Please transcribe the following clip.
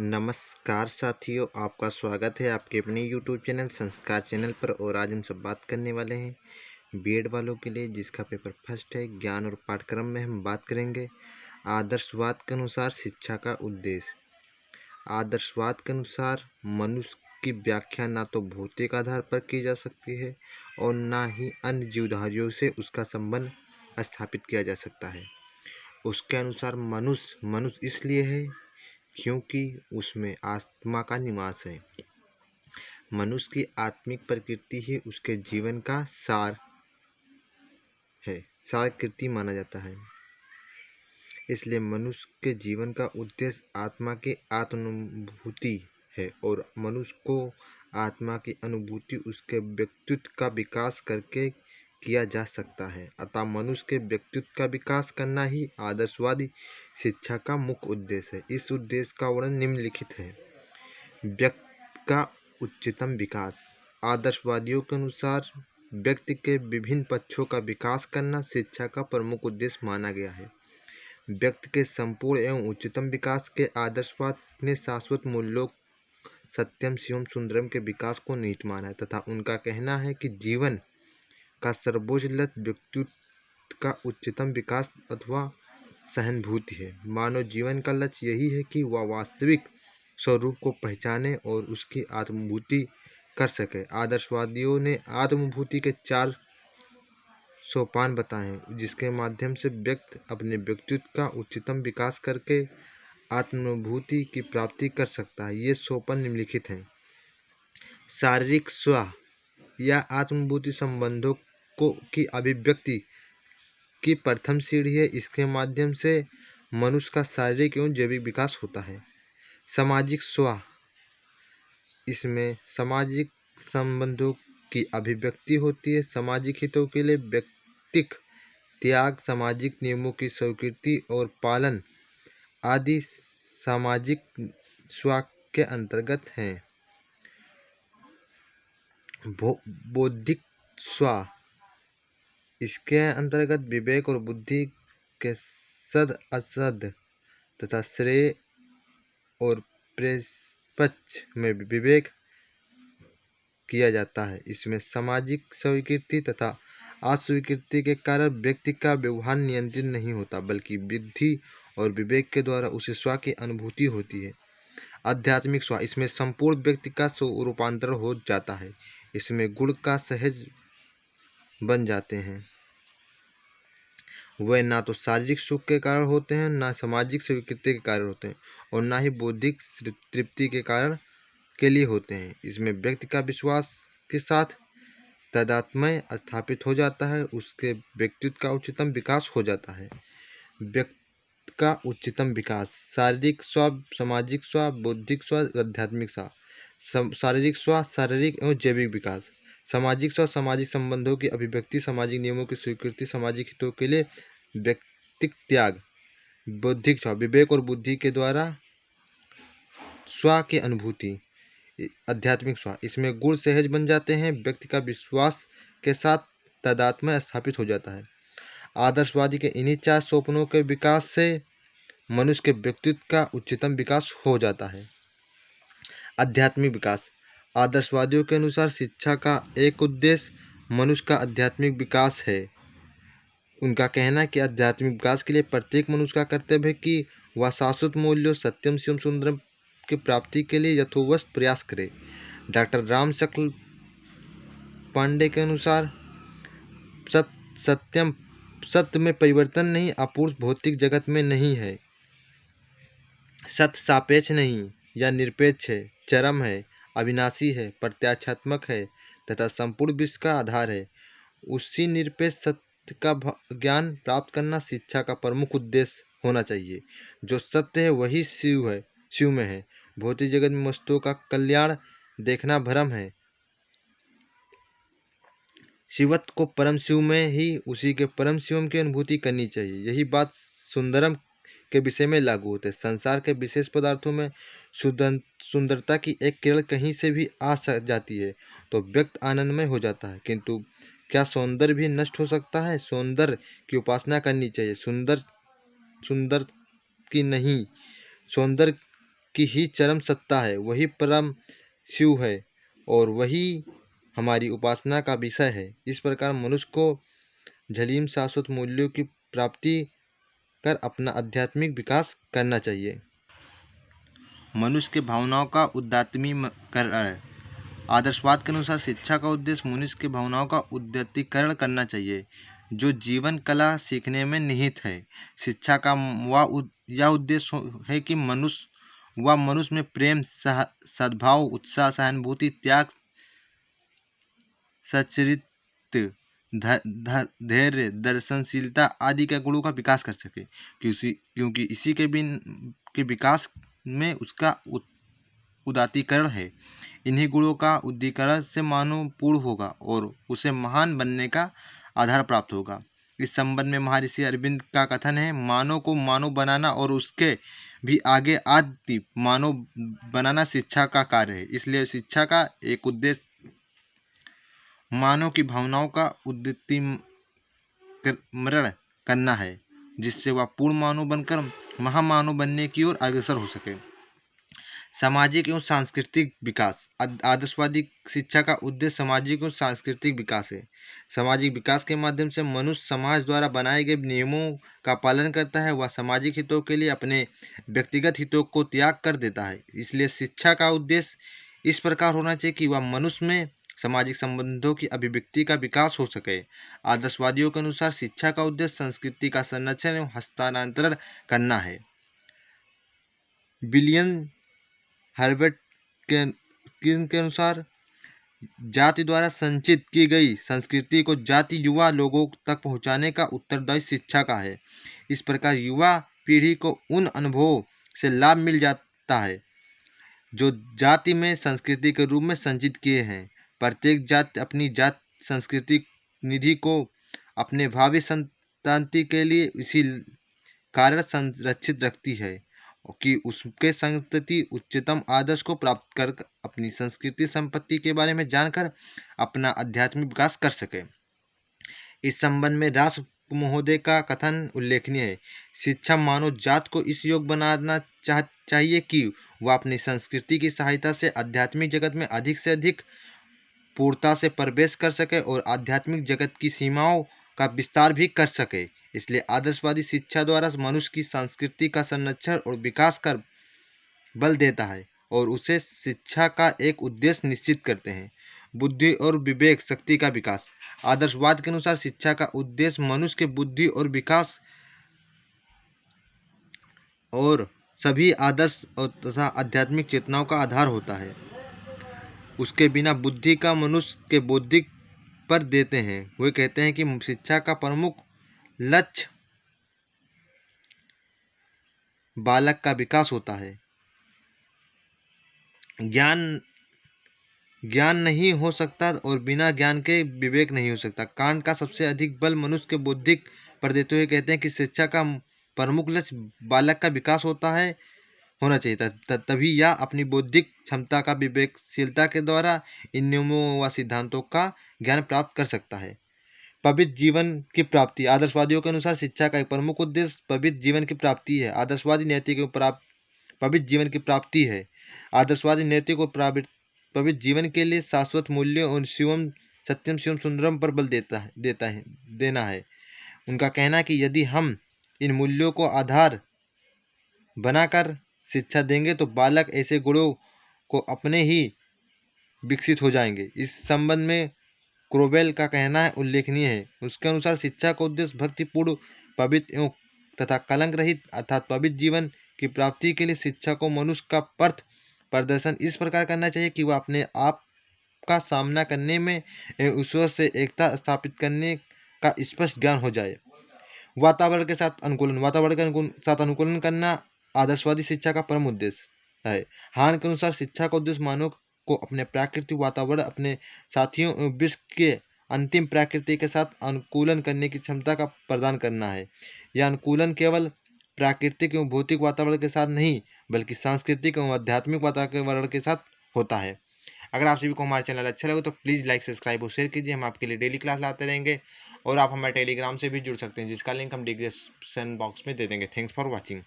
नमस्कार साथियों, आपका स्वागत है आपके अपने यूट्यूब चैनल संस्कार चैनल पर। और आज हम सब बात करने वाले हैं बीएड वालों के लिए जिसका पेपर फर्स्ट है। ज्ञान और पाठ्यक्रम में हम बात करेंगे आदर्शवाद के अनुसार शिक्षा का उद्देश्य। आदर्शवाद के अनुसार मनुष्य की व्याख्या ना तो भौतिक आधार पर की जा सकती है और ना ही अन्य जीवधारियों से उसका संबंध स्थापित किया जा सकता है। उसके अनुसार मनुष्य मनुष्य इसलिए है क्योंकि उसमें आत्मा का निवास है। मनुष्य की आत्मिक प्रकृति ही उसके जीवन का सार है, सारकृति माना जाता है। इसलिए मनुष्य के जीवन का उद्देश्य आत्मा की आत्मानुभूति है और मनुष्य को आत्मा की अनुभूति उसके व्यक्तित्व का विकास करके किया जा सकता है। अतः मनुष्य के व्यक्तित्व का विकास करना ही आदर्शवादी शिक्षा का मुख्य उद्देश्य है। इस उद्देश्य का वर्णन निम्नलिखित है। व्यक्ति का उच्चतम विकास। आदर्शवादियों के अनुसार व्यक्ति के विभिन्न पक्षों का विकास करना शिक्षा का प्रमुख उद्देश्य माना गया है। व्यक्ति के संपूर्ण एवं उच्चतम विकास के आदर्शवाद ने शाश्वत मूल्यों सत्यम शिवम सुंदरम के विकास को निहित माना है तथा उनका कहना है कि जीवन का सर्वोच्च लक्ष्य व्यक्तित्व का उच्चतम विकास अथवा सहानुभूति है। मानव जीवन का लक्ष्य यही है कि वह वास्तविक स्वरूप को पहचाने और उसकी आत्मानुभूति कर सके। आदर्शवादियों ने आत्मानुभूति के 4 सोपान बताए हैं जिसके माध्यम से व्यक्ति अपने व्यक्तित्व का उच्चतम विकास करके आत्मानुभूति की प्राप्ति कर सकता है। ये सोपान निम्नलिखित हैं। शारीरिक स्व या आत्मानुभूति संबंधों की अभिव्यक्ति की प्रथम सीढ़ी है। इसके माध्यम से मनुष्य का शारीरिक एवं जैविक विकास होता है। सामाजिक स्व, इसमें सामाजिक संबंधों की अभिव्यक्ति होती है। सामाजिक हितों के लिए व्यक्तिक त्याग, सामाजिक नियमों की स्वीकृति और पालन आदि सामाजिक स्व के अंतर्गत हैं। बौद्धिक स्व, इसके अंतर्गत विवेक और बुद्धि के सद असद तथा श्रेय और निष्पक्ष में विवेक किया जाता है। इसमें सामाजिक स्वीकृति तथा अस्वीकृति के कारण व्यक्ति का व्यवहार नियंत्रित नहीं होता बल्कि बुद्धि और विवेक के द्वारा उसे स्व की अनुभूति होती है। आध्यात्मिक स्व, इसमें संपूर्ण व्यक्ति का रूपांतरण हो जाता है। इसमें गुण का सहज बन जाते हैं। वह ना तो शारीरिक सुख के कारण होते हैं, ना सामाजिक स्वीकृति के कारण होते हैं और ना ही बौद्धिक तृप्ति के कारण के लिए होते हैं। इसमें व्यक्ति का विश्वास के साथ तादात्म्य स्थापित हो जाता है, उसके व्यक्तित्व का उच्चतम विकास हो जाता है। व्यक्ति का उच्चतम विकास। शारीरिक स्व, सामाजिक स्व, बौद्धिक स्व, आध्यात्मिक स्व। शारीरिक स्व, शारीरिक एवं जैविक विकास। सामाजिक स्व, सामाजिक संबंधों की अभिव्यक्ति, सामाजिक नियमों की स्वीकृति, सामाजिक हितों के लिए व्यक्तिक त्याग। बौद्धिक स्व, विवेक और बुद्धि के द्वारा स्व की अनुभूति। आध्यात्मिक स्व, इसमें गुण सहज बन जाते हैं, व्यक्ति का विश्वास के साथ तादात्म्य स्थापित हो जाता है। आदर्शवादी के इन्हीं 4 सोपानों के विकास से मनुष्य के व्यक्तित्व का उच्चतम विकास हो जाता है। आध्यात्मिक विकास। आदर्शवादियों के अनुसार शिक्षा का एक उद्देश्य मनुष्य का आध्यात्मिक विकास है। उनका कहना है कि आध्यात्मिक विकास के लिए प्रत्येक मनुष्य का कर्तव्य है कि वह शाश्वत मूल्यों सत्यम शिवम सुंदरम की प्राप्ति के लिए यथोवत प्रयास करे। डॉक्टर राम शकल पांडे के अनुसार सत्यम, सत्य में परिवर्तन नहीं, अपूर्व भौतिक जगत में नहीं है। सत्य सापेक्ष नहीं या निरपेक्ष है, चरम है, अविनाशी है, प्रत्याक्षात्मक है तथा संपूर्ण विश्व का आधार है। उसी निरपेक्ष सत्य का ज्ञान प्राप्त करना शिक्षा का प्रमुख उद्देश्य होना चाहिए। जो सत्य है वही शिव है, शिव में है। भौतिक जगत में वस्तुओं का कल्याण देखना भ्रम है। शिवत्व को परम शिव में ही उसी के परम शिवम की अनुभूति करनी चाहिए। यही बात सुंदरम के विषय में लागू होते हैं। संसार के विशेष पदार्थों में सुंदरता की एक किरण कहीं से भी आ जाती है तो व्यक्ति आनंदमय हो जाता है, किंतु क्या सौंदर्य भी नष्ट हो सकता है? सौंदर्य की उपासना करनी चाहिए, सुंदर की नहीं। सौंदर्य की ही चरम सत्ता है, वही परम शिव है और वही हमारी उपासना का विषय है। इस प्रकार मनुष्य को झलीम शाश्वत मूल्यों की प्राप्ति कर अपना आध्यात्मिक विकास करना चाहिए। मनुष्य के भावनाओं का उदात्तीकरण। आदर्शवाद के अनुसार शिक्षा का उद्देश्य मनुष्य की भावनाओं का उदात्तीकरण करना चाहिए, जो जीवन कला सीखने में निहित है। शिक्षा का यह उद्देश्य है कि मनुष्य में प्रेम, सद्भाव, उत्साह, सहानुभूति, त्याग, सच्चरित्र, धैर्य, दर्शनशीलता आदि के गुणों का विकास कर सके, क्योंकि इसी के विकास में उसका उदात्तीकरण है। इन्हीं गुणों का उद्दीकरण से मानव पूर्ण होगा और उसे महान बनने का आधार प्राप्त होगा। इस संबंध में महर्षि अरविंद का कथन है, मानव को मानव बनाना और उसके भी आगे आदि मानव बनाना शिक्षा का कार्य है। इसलिए शिक्षा का एक उद्देश्य मानव की भावनाओं का उदात्तीकरण करना है, जिससे वह पूर्ण मानव बनकर महामानव बनने की ओर अग्रसर हो सके। सामाजिक एवं सांस्कृतिक विकास। आदर्शवादी शिक्षा का उद्देश्य सामाजिक और सांस्कृतिक विकास है। सामाजिक विकास के माध्यम से मनुष्य समाज द्वारा बनाए गए नियमों का पालन करता है। वह सामाजिक हितों के लिए अपने व्यक्तिगत हितों को त्याग कर देता है। इसलिए शिक्षा का उद्देश्य इस प्रकार होना चाहिए कि वह मनुष्य में सामाजिक संबंधों की अभिव्यक्ति का विकास हो सके। आदर्शवादियों के अनुसार शिक्षा का उद्देश्य संस्कृति का संरक्षण एवं हस्तांतरण करना है। विलियम हर्बर्ट के अनुसार जाति द्वारा संचित की गई संस्कृति को जाति युवा लोगों तक पहुंचाने का उत्तरदायित्व शिक्षा का है। इस प्रकार युवा पीढ़ी को उन अनुभवों से लाभ मिल जाता है जो जाति में संस्कृति के रूप में संचित किए हैं। प्रत्येक जाति अपनी जात संस्कृति निधि को अपने भावी संतान के लिए इसी कारण संरक्षित रखती है कि उसके संतति उच्चतम आदर्श को प्राप्त कर अपनी संस्कृति संपत्ति के बारे में जानकर अपना आध्यात्मिक विकास कर सके। इस संबंध में राष्ट्र महोदय का कथन उल्लेखनीय है, शिक्षा मानव जात को इस योग बनाना चाहिए कि वह अपनी संस्कृति की सहायता से आध्यात्मिक जगत में अधिक से अधिक पूर्णता से प्रवेश कर सके और आध्यात्मिक जगत की सीमाओं का विस्तार भी कर सके। इसलिए आदर्शवादी शिक्षा द्वारा मनुष्य की संस्कृति का संरक्षण और विकास कर बल देता है और उसे शिक्षा का एक उद्देश्य निश्चित करते हैं, बुद्धि और विवेक शक्ति का विकास। आदर्शवाद के अनुसार शिक्षा का उद्देश्य मनुष्य के बुद्धि और विकास और सभी आदर्श और तथा आध्यात्मिक चेतनाओं का आधार होता है। उसके बिना बुद्धि का मनुष्य के बौद्धिक पर देते हैं। वे कहते हैं कि शिक्षा का प्रमुख लक्ष्य बालक का विकास होता है। ज्ञान नहीं हो सकता और बिना ज्ञान के विवेक नहीं हो सकता। कांट का सबसे अधिक बल मनुष्य के बौद्धिक पर देते हुए कहते हैं कि शिक्षा का प्रमुख लक्ष्य बालक का विकास होना चाहिए, तभी यह अपनी बौद्धिक क्षमता का विवेकशीलता के द्वारा इन नियमों व सिद्धांतों का ज्ञान प्राप्त कर सकता है। पवित्र जीवन की प्राप्ति। आदर्शवादियों के अनुसार शिक्षा का एक प्रमुख उद्देश्य पवित्र जीवन की प्राप्ति है। आदर्शवादी नैतिक पवित्र जीवन की प्राप्ति है। आदर्शवादी नैतिक और पवित्र जीवन के लिए शाश्वत मूल्यों और शिवम सत्यम शिवम सुंदरम पर बल देना है। उनका कहना है कि यदि हम इन मूल्यों को आधार बनाकर शिक्षा देंगे तो बालक ऐसे गुणों को अपने ही विकसित हो जाएंगे। इस संबंध में क्रोवेल का कहना है उल्लेखनीय है। उसके अनुसार शिक्षा का उद्देश्य भक्तिपूर्ण, पवित्र एवं तथा कलंक रहित अर्थात पवित्र जीवन की प्राप्ति के लिए शिक्षा को मनुष्य का पथ प्रदर्शन इस प्रकार करना चाहिए कि वह अपने आप का सामना करने में एवं ईश्वर से एकता स्थापित करने का स्पष्ट ज्ञान हो जाए। वातावरण के साथ अनुकूलन करना आदर्शवादी शिक्षा का परम उद्देश्य है। हान के अनुसार शिक्षा का उद्देश्य मानव को अपने प्राकृतिक वातावरण, अपने साथियों एवं विश्व के अंतिम प्रकृति के साथ अनुकूलन करने की क्षमता का प्रदान करना है। यह अनुकूलन केवल प्राकृतिक एवं भौतिक वातावरण के साथ नहीं बल्कि सांस्कृतिक एवं आध्यात्मिक वातावरण के साथ होता है। अगर आप सभी को हमारा चैनल अच्छा लगे तो प्लीज़ लाइक, सब्सक्राइब और शेयर कीजिए। हम आपके लिए डेली क्लास लाते रहेंगे और आप हमारे टेलीग्राम से भी जुड़ सकते हैं, जिसका लिंक हम डिस्क्रिप्शन बॉक्स में दे देंगे। Thanks for watching.